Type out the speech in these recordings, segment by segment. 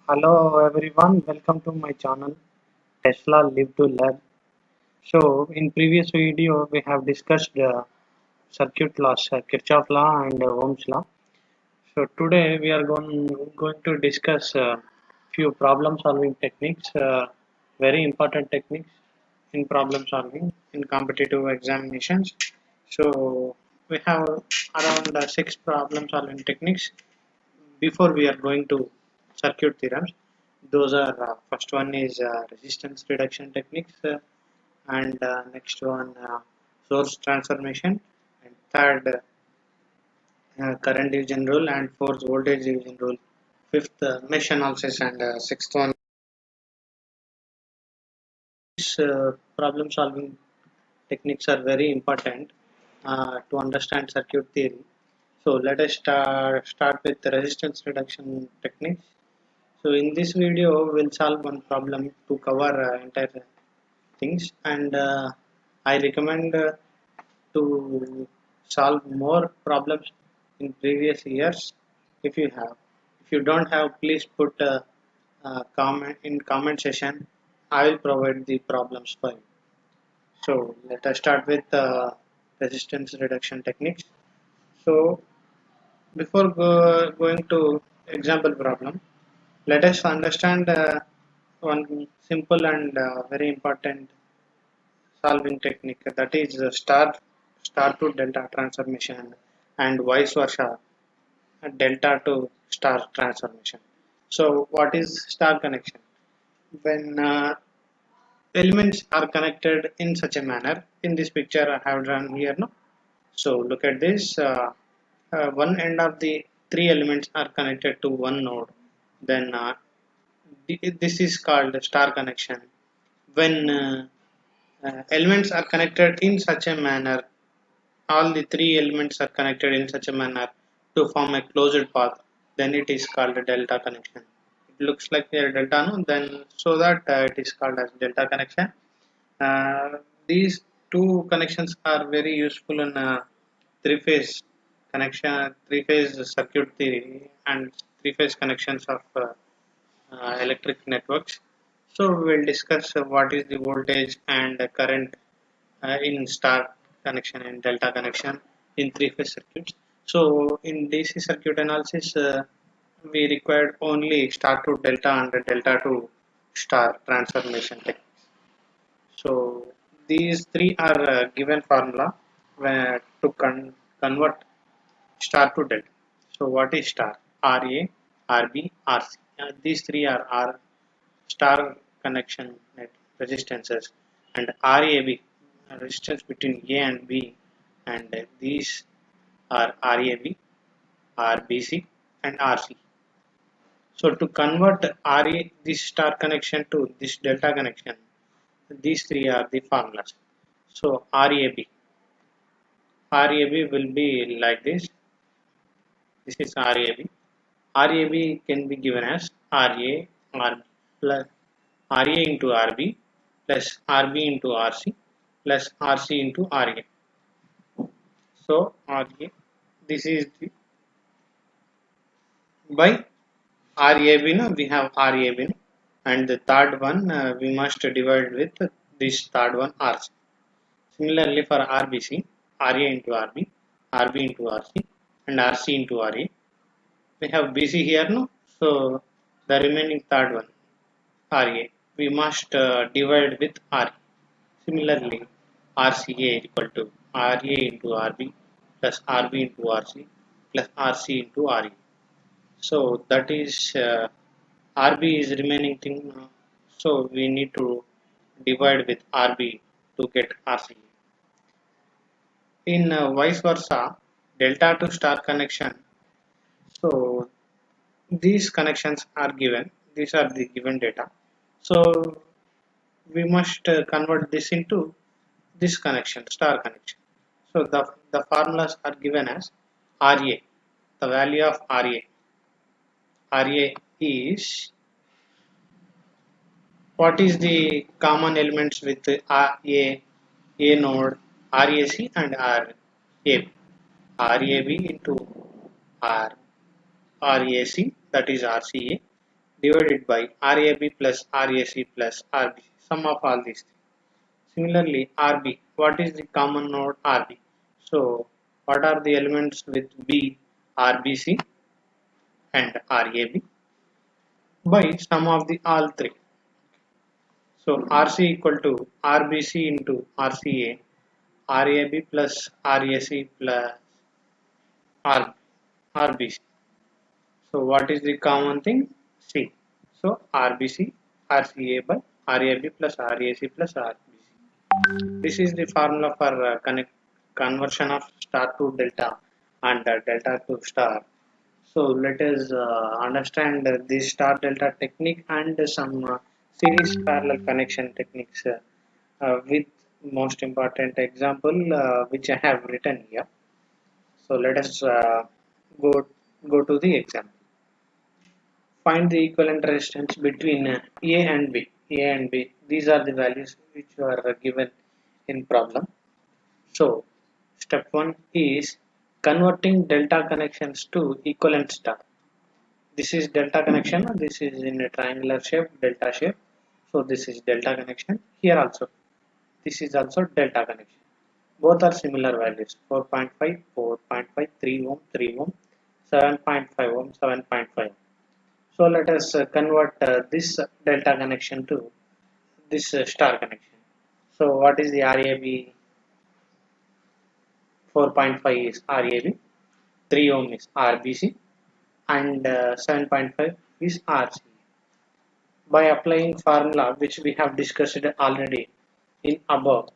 Hello everyone, welcome to my channel Tesla Live to Learn. So in previous video we have discussed circuit laws, Kirchhoff law and Ohm's law. So today we are going to discuss few problem solving techniques, very important techniques in problem solving in competitive examinations. So we have around six problem solving techniques before we are going to circuit theorems. Those are first one is resistance reduction techniques, and next one source transformation, and third current division rule, and fourth voltage division rule, fifth mesh analysis, and sixth one is problem solving techniques are very important to understand circuit theory. So let us start with the resistance reduction techniques. So in this video, we'll solve one problem to cover entire things, and I recommend to solve more problems in previous years if you have. If you don't have, please put comment in comment section. I will provide the problems for you. So let us start with resistance reduction techniques. So before going to example problem, let us understand one simple and very important solving technique, that is star to delta transformation, and vice versa, delta to star transformation. So what is star connection? When elements are connected in such a manner, in this picture I have drawn here, no? So look at this. One end of the three elements are connected to one node. Then this is called star connection. When elements are connected in such a manner, all the three elements are connected in such a manner to form a closed path, then it is called a delta connection. It looks like a delta, no? Then so that it is called as delta connection. uh, these two connections are very useful in three-phase connection, three-phase circuit theory, and three-phase connections of electric networks. So we will discuss what is the voltage and the current in star connection and delta connection in three-phase circuits. So in DC circuit analysis, we required only star to delta and delta to star transformation techniques. So these three are given formula where to convert star to delta. So what is star? RA, RB, RC. These three are star connection net resistances, and RAB, resistance between A and B, and these are RAB, RBC, and RC. So to convert RA, this star connection, to this delta connection, these three are the formulas. So RAB will be like this. This is RAB. RAB can be given as RA plus RA into RB plus RB into RC plus RC into RA. So RA, this is the, by RAB, no, we have RAB, no, and the third one we must divide with this third one RC. Similarly for RBC, RA into RB, RB into RC, and RC into RA. We have BC here, no? So the remaining third one, RA, we must divide with RE. Similarly, RCA equal to RA into RB plus RB into RC plus RC into RE. So that is RB is remaining thing. So we need to divide with RB to get RC. In vice versa, delta to star connection. So these connections are given. These are the given data. So we must convert this into this connection, star connection. So the formulas are given as RA. The value of RA is, what is the common elements with A node, RAC and RAB. RAB into RAC, that is RCA, divided by RAB plus RAC plus RBC, sum of all these things. Similarly, RB, what is the common node RB? So, what are the elements with B, RBC and RAB by sum of the all three. So, RC equal to RBC into RCA, RAB plus RAC plus RBC. So, what is the common thing? C. So, RBC, RCA by RAB plus RAC plus RBC. This is the formula for conversion of star to delta and delta to star. So let us understand this star delta technique and some series parallel connection techniques with most important example which I have written here. So let us go to the example. Find the equivalent resistance between A and B. A and B. These are the values which are given in problem. So, step 1 is converting delta connections to equivalent star. This is delta connection, this is in a triangular shape, delta shape. So, this is delta connection. Here also, this is also delta connection. Both are similar values 4.5, 4.5, 3 ohm, 3 ohm, 7.5 ohm, 7.5. So, let us convert this delta connection to this star connection. So, what is the RAB? 4.5 is RAB, 3 ohm is RBC, and 7.5 is RC. By applying formula which we have discussed already in above,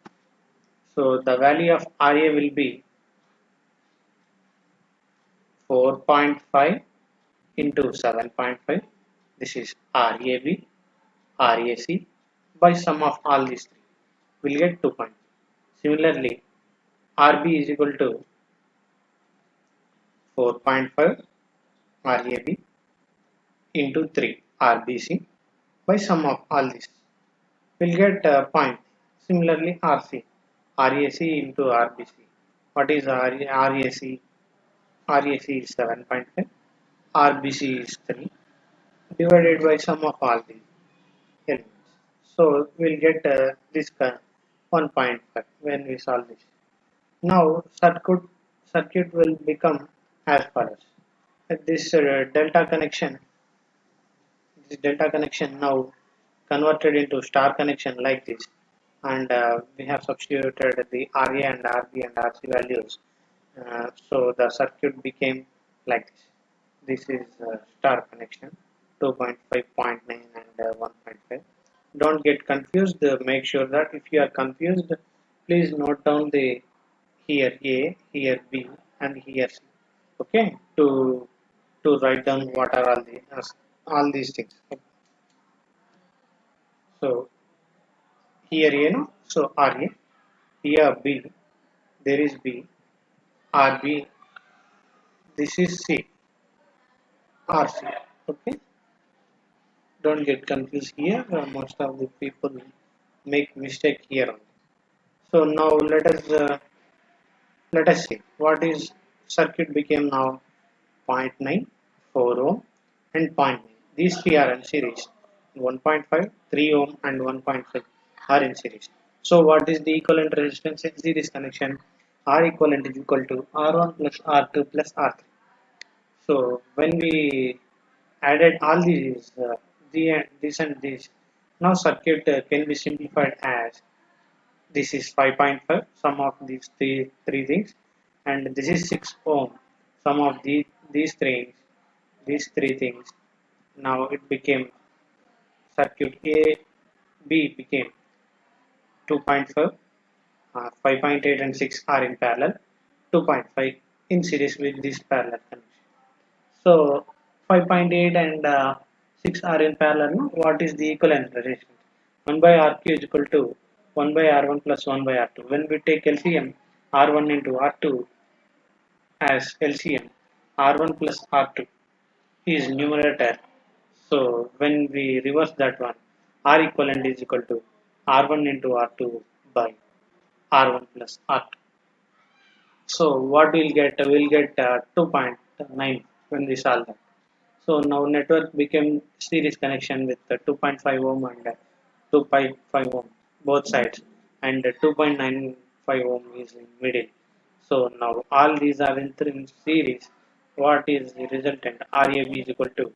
so the value of RA will be 4.5 into 7.5. This is RAB, RAC. By sum of all these three, we'll get 2 points. Similarly, RB is equal to 4.5 RAB into 3 RBC. By sum of all these, we'll get a point. Similarly, RC, RAC into RBC. What is RAC? RAC is 7.5, RBC is 3, divided by sum of all these elements. So, we'll get this 1.5 when we solve this. Now, circuit will become as follows. This delta connection now converted into star connection like this, and we have substituted the RA and RB and RC values, so the circuit became like this. This is star connection 2.5, 0.9 and 1.5. Don't get confused. Make sure that if you are confused, please note down the here A, here B and here C. Okay, to write down what are all these things. So here A, no? So RA, here B, there is B, RB, this is C, RC. Okay, don't get confused here. Most of the people make mistake here. So now let us see what is circuit became now 0.9, 4 ohm and zero point 0.9. These three are in series. 1.5, 3 ohm and 1.5 are in series. So what is the equivalent resistance in series connection? R equivalent is equal to R1 plus R2 plus R3. So when we added all these, this and this, now circuit can be simplified as this is 5.5, sum of these three things, and this is 6 ohm, sum of these three things. Now it became circuit A, B became 2.5, 5.8 and 6 are in parallel, 2.5 in series with this parallel connection. So 5.8 and 6 are in parallel. No? What is the equivalent resistance? 1 by RQ is equal to 1 by R1 plus 1 by R2. When we take LCM, R1 into R2 as LCM, R1 plus R2 is numerator. So when we reverse that one, R equivalent is equal to R1 into R2 by R1 plus R2. So what we'll get? We'll get 2.9 when we solve that. So now network became series connection with the 2.5 ohm and 2.5 ohm both sides, and 2.95 ohm is in middle. So now all these are in series. What is the resultant? RAB is equal to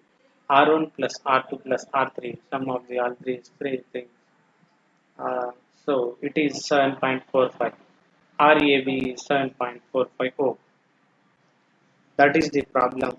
R1 plus R2 plus R3. Sum of the all three things. Uh, so it is 7.45. RAB is 7.45 ohm. That is the problem.